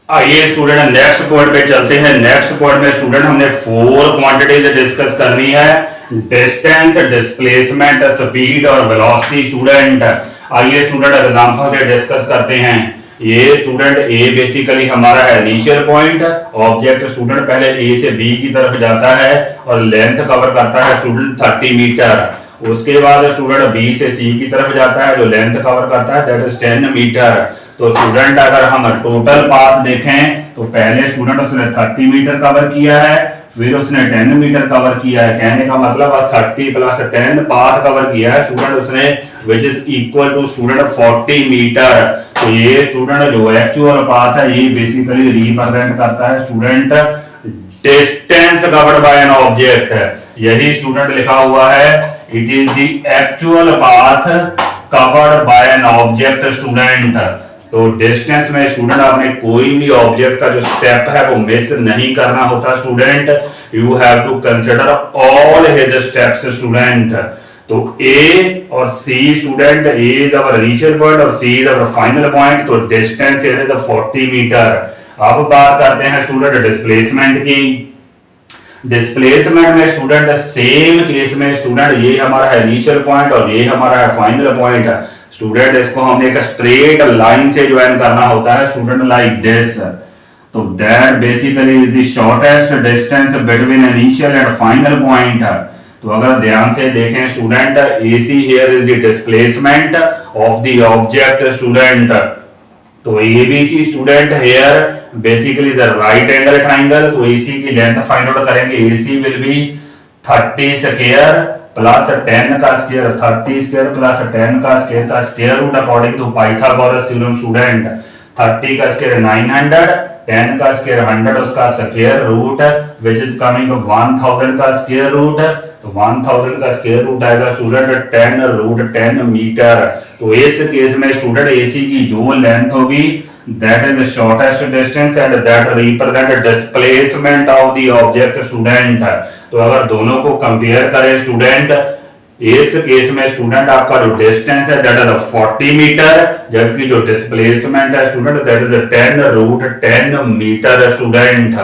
आइए student next point पे चलते हैं। नेक्स्ट पॉइंट में स्टूडेंट हमने 4 क्वांटिटीज डिस्कस करनी है। डिस्टेंस, डिस्प्लेसमेंट, स्पीड और वेलोसिटी। स्टूडेंट आइए स्टूडेंट एग्जांपल से डिस्कस करते हैं। ये स्टूडेंट ए बेसिकली हमारा है इनिशियल पॉइंट। ऑब्जेक्ट स्टूडेंट पहले ए से बी की तरफ जाता है और लेंथ कवर करता है स्टूडेंट 30 मीटर। उसके बाद स्टूडेंट बी से सी की तरफ जाता है जो लेंथ कवर करता है दैट इज 10 मीटर। तो स्टूडेंट अगर हम टोटल पाथ देखें तो पहले स्टूडेंट उसने 30 मीटर कवर किया है, फिर उसने 10 मीटर कवर किया है। कहने का मतलब 30 प्लस 10 पाथ कवर किया है स्टूडेंट उसने, which is equal to student 40 metre. तो ये स्टूडेंट जो एक्चुअल पाथ है ये बेसिकली रिप्रेजेंट करता है student distance covered by an object. यही स्टूडेंट लिखा हुआ है, it is the actual path covered by an object student. तो डिस्टेंस में स्टूडेंट आपने कोई भी ऑब्जेक्ट का जो स्टेप है वो मिस नहीं करना होता student. You have to consider all his steps student. तो ए और C student, A is our initial point और C is our final point. तो डिस्टेंस इज 40 मीटर। अब बात करते हैं स्टूडेंट डिस्प्लेसमेंट की। डिस्प्लेसमेंट में स्टूडेंट सेम केस में स्टूडेंट ये हमारा है इनिशियल पॉइंट और ये हमारा है फाइनल पॉइंट। स्टूडेंट इसको हमने एक स्ट्रेट लाइन से ज्वाइन करना होता है स्टूडेंट लाइक दिस। तो that basically is the shortest distance between initial and final point. तो अगर ध्यान से देखें student, AC here is the displacement of the object student. तो ABC student here basically the right angle triangle. तो AC की length find out करेंगे, AC will be 30 square plus 10 का स्क्वायर, 30 स्क्वायर प्लस 10 का square root according to Pythagoras theorem student. 30 का square 900, 10 का square 100 उसका square root which is coming 1000 का square root. तो 1000 का स्क्वायर रूट आएगा स्टूडेंट 10 रूट 10 मीटर। तो इस केस में स्टूडेंट AC की जो लेंथ होगी that is the shortest distance and that represent displacement of the object student. तो अगर दोनों को कंपेयर करें स्टूडेंट, इस केस में स्टूडेंट आपका जो डिस्टेंस है दैट इज 40 मीटर, जबकि जो डिस्प्लेसमेंट है student that is 10 root 10 metre student.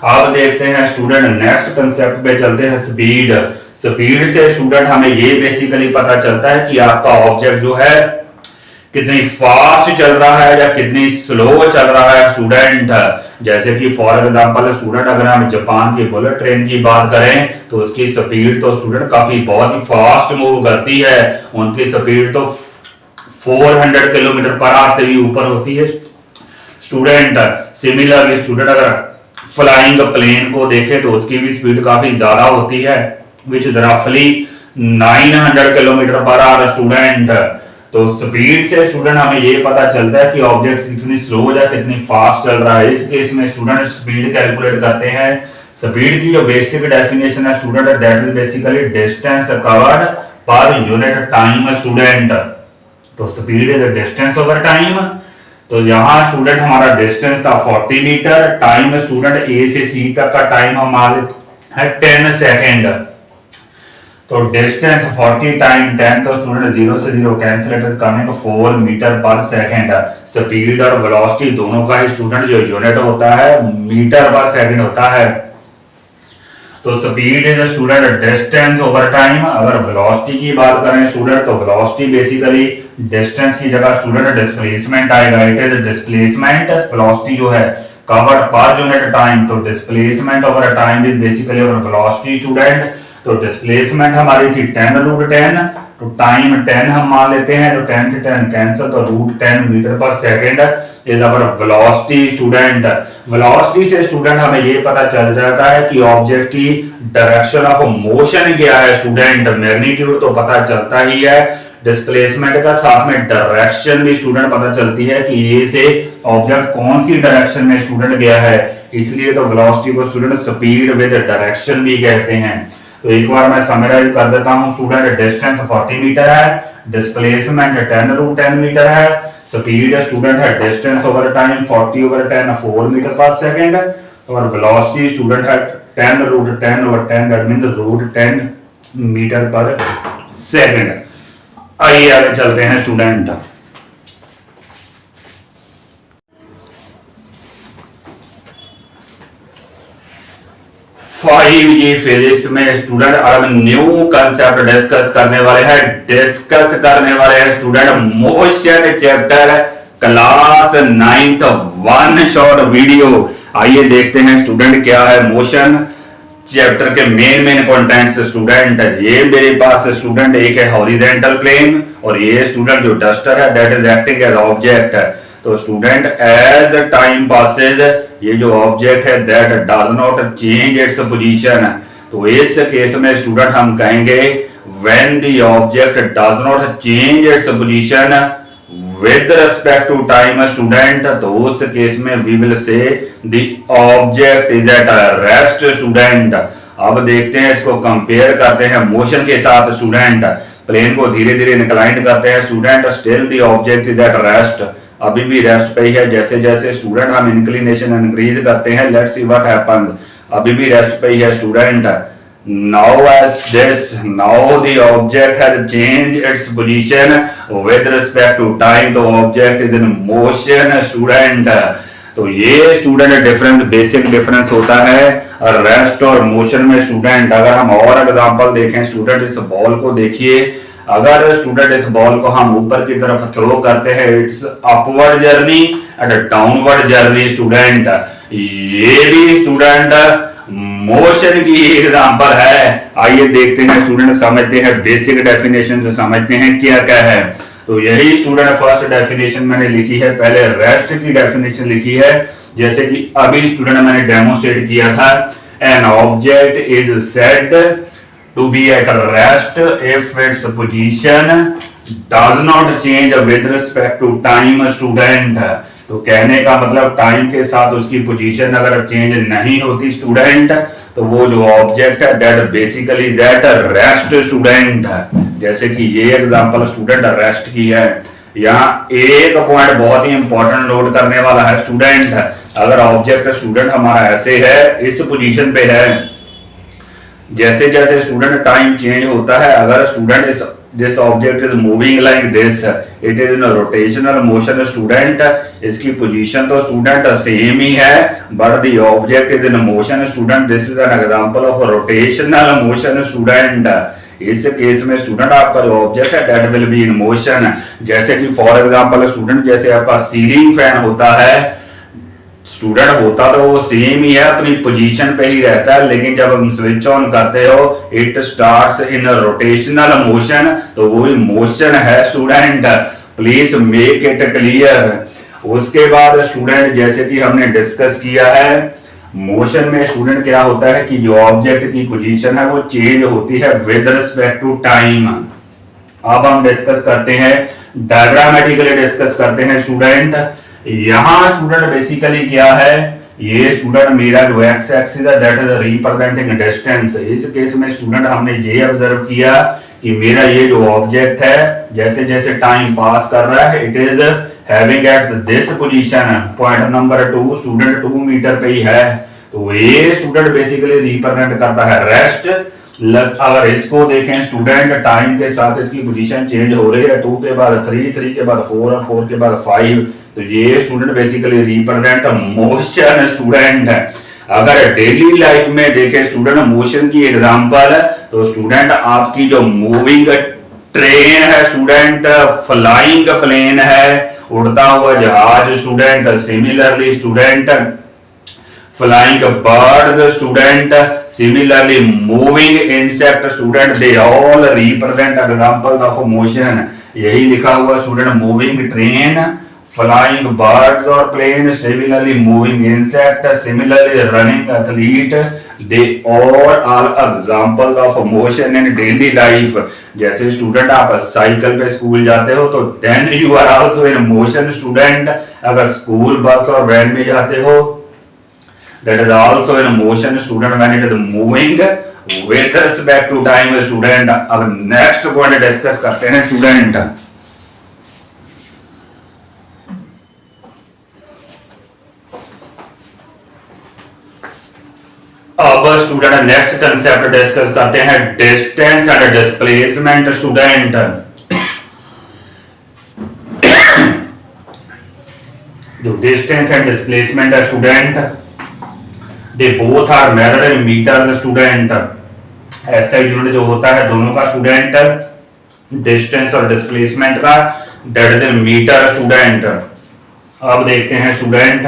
अब देखते हैं स्टूडेंट नेक्स्ट कंसेप्ट पे चलते हैं, स्पीड। स्पीड से स्टूडेंट हमें ये बेसिकली पता चलता है कि आपका ऑब्जेक्ट जो है कितनी फास्ट चल रहा है या कितनी स्लो चल रहा है स्टूडेंट। जैसे कि फॉर एग्जांपल स्टूडेंट अगर हम जापान की बुलेट ट्रेन की बात करें तो उसकी स्पीड तो स्टूडेंट काफी बहुत ही फास्ट मूव करती है। उनकी स्पीड तो 400 किलोमीटर पर आवर से भी ऊपर होती है स्टूडेंट। सिमिलरली स्टूडेंट अगर फ्लाइंग प्लेन को देखें तो उसकी भी स्पीड काफी ज्यादा होती है विच इज रफली 900 किलोमीटर पर आवर स्टूडेंट। तो स्पीड से स्टूडेंट हमें ये पता चलता है कि ऑब्जेक्ट कितनी स्लो या कितनी फास्ट चल रहा है। इस केस में स्टूडेंट स्पीड कैलकुलेट करते हैं। स्पीड की जो बेसिक डेफिनेशन है student that is basically distance covered per unit time student. तो speed is distance over time. तो यहाँ स्टूडेंट हमारा डिस्टेंस था 40 मीटर, टाइम स्टूडेंट A से C तक का टाइम हमारे है 10 सेकेंड। तो डिस्टेंस 40 टाइम 10, तो स्टूडेंट 0 से 0 cancel, it is coming 4 metre per second. Speed और वेलोसिटी दोनों का ही स्टूडेंट जो यूनिट होता है मीटर पर सेकंड होता है। तो speed is student distance over time. अगर वेलोसिटी की बात करें स्टूडेंट तो वेलोसिटी बेसिकली डिस्टेंस की जगह स्टूडेंट डिस्प्लेसमेंट आएगा। इट इज डिस्प्लेसमेंट, वेलोसिटी जो है कवर्ड पर यूनिट टाइम। तो displacement over time is basically over velocity student. तो डिस्प्लेसमेंट हमारी थी 10 रूट 10, तो टाइम 10 हम मान लेते हैं, तो 10 से 10 कैंसिल, तो root 10 metre per second is our velocity student. Velocity से स्टूडेंट हमें ये पता चल जाता है कि ऑब्जेक्ट की डायरेक्शन ऑफ मोशन क्या है स्टूडेंट। मैग्नीट्यूड तो पता चलता ही है डिस्प्लेसमेंट का, साथ में डायरेक्शन भी स्टूडेंट पता चलती है कि ये से ऑब्जेक्ट कौन सी डायरेक्शन में स्टूडेंट गया है। इसलिए तो वेलोसिटी को स्टूडेंट स्पीड विद डायरेक्शन भी कहते हैं। तो एक बार मैं समराइज कर देता हूं स्टूडेंट, डिस्टेंस 40 मीटर है, डिस्प्लेसमेंट 10 रूट 10 मीटर है, स्पीड स्टूडेंट है distance over time 40 over 10 4 metre per second, और वेलोसिटी स्टूडेंट है 10 root 10 over 10 that means root 10 metre per second. आइए आगे चलते हैं स्टूडेंट। 5 जी फिजिक्स में स्टूडेंट अब न्यू कंसेप्ट डिस्कस करने वाले हैं student motion chapter class 9th 1 short video. आइए देखते हैं स्टूडेंट क्या है मोशन चैप्टर के मेन कंटेंट्स। स्टूडेंट ये मेरे पास स्टूडेंट एक है हॉरिजॉन्टल प्लेन और ये स्टूडेंट जो डस्टर है that is acting as object है। तो स्टूडेंट एज टाइम पासेज ये जो ऑब्जेक्ट है that does not change its position. तो इस केस में स्टूडेंट हम कहेंगे when the object does not change its position with respect to time student, तो उस केस में we will say the object is at rest student. अब देखते हैं इसको कंपेयर करते हैं मोशन के साथ। स्टूडेंट प्लेन को धीरे धीरे इंक्लाइंड करते हैं student, still the object is at rest, अभी भी रेस्ट पे ही है। जैसे जैसे स्टूडेंट हम इंक्लिनेशन इंक्रीज करते हैं लेट्स सी व्हाट हैपेंस, अभी भी रेस्ट पे ही है student. Now as this, now the object has changed its position with respect to time, the object is in motion student। तो ये स्टूडेंट डिफरेंस बेसिक डिफरेंस होता है रेस्ट और मोशन में स्टूडेंट। अगर हम और एग्जांपल देखें स्टूडेंट, इस बॉल को देखिए, अगर स्टूडेंट इस बॉल को हम ऊपर की तरफ थ्रो करते हैं it's upward journey and downward journey student. ये भी स्टूडेंट मोशन की एग्जांपल है। आइए देखते हैं स्टूडेंट, समझते हैं बेसिक डेफिनेशन से, समझते हैं क्या क्या है। तो यही स्टूडेंट फर्स्ट डेफिनेशन मैंने लिखी है, पहले रेस्ट की डेफिनेशन लिखी है जैसे कि अभी स्टूडेंट मैंने डेमोस्ट्रेट किया था। An object is said to be at rest if its position does not change with respect to time student। तो कहने का मतलब टाइम के साथ उसकी पोजीशन अगर चेंज नहीं होती स्टूडेंट तो वो जो ऑब्जेक्ट है that basically that rest student. जैसे कि ये एग्जांपल स्टूडेंट रेस्ट की है। यहाँ एक पॉइंट बहुत ही इंपॉर्टेंट नोट करने वाला है स्टूडेंट, अगर ऑब्जेक्ट स्टूडेंट हमारा ऐसे है इस पोजीशन पे है, जैसे जैसे स्टूडेंट टाइम चेंज होता है, अगर स्टूडेंट इस this object is moving like this, it is in rotational motion student, इसकी पोजीशन तो स्टूडेंट सेम ही है but the object is in motion student. This is an example of rotational motion student. इस case में student आपका जो object है that will be in motion. जैसे कि फॉर एग्जांपल स्टूडेंट जैसे आपका सीलिंग फैन होता है, स्टूडेंट होता तो वो सेम ही है, अपनी पोजीशन पे ही रहता है, लेकिन जब हम स्विच ऑन करते हो it starts in rotational motion, तो वो भी मोशन है student. Please make it clear. उसके बाद स्टूडेंट जैसे कि हमने डिस्कस किया है मोशन में स्टूडेंट क्या होता है कि जो ऑब्जेक्ट की पोजीशन है वो चेंज होती है विद रिस्पेक्ट टू टाइम। अब हम डिस्कस करते हैं डायग्रामेटिकली डिस्कस करते हैं स्टूडेंट। यहां स्टूडेंट बेसिकली क्या है, ये स्टूडेंट मेरा जो एक्स एक्सिस है दैट इज रिप्रेजेंटिंग डिस्टेंस। इस केस में स्टूडेंट हमने ये ऑब्जर्व किया कि मेरा ये जो ऑब्जेक्ट है जैसे जैसे टाइम पास कर रहा है it is having at this position point number 2 student 2 metre पे ही है। तो ये स्टूडेंट बेसिकली रिप्रेजेंट करता है रेस्ट। अगर इसको देखें स्टूडेंट टाइम के साथ इसकी पोजीशन चेंज हो रही है, 2 के बाद 3, 3 के बाद 4 और 4 के बाद 5, तो ये student basically represent motion student है। अगर डेली लाइफ में देखें स्टूडेंट मोशन की एग्जांपल तो स्टूडेंट आपकी जो मूविंग ट्रेन है स्टूडेंट, फ्लाइंग प्लेन है, उड़ता हुआ जहाज student, similarly student flying birds student, similarly moving insect student, they all represent example of motion। यही लिखा हुआ student moving train, flying birds or plane, similarly moving insect, similarly running athlete, they all are examples of motion in daily life। जैसे student आप cycle पे school जाते हो तो then you are also in motion student। अगर school bus और van में जाते हो that is also in motion student when it is moving with respect to time student। अब नेक्स्ट पॉइंट डिस्कस करते हैं स्टूडेंट। अब स्टूडेंट नेक्स्ट कंसेप्ट डिस्कस करते हैं डिस्टेंस एंड डिस्प्लेसमेंट स्टूडेंट। जो डिस्टेंस एंड डिस्प्लेसमेंट है student they both are measured in metre student. SI unit जो होता है दोनों का स्टूडेंट, डिस्टेंस और डिस्प्लेसमेंट का, that is in metre student. अब देखते हैं स्टूडेंट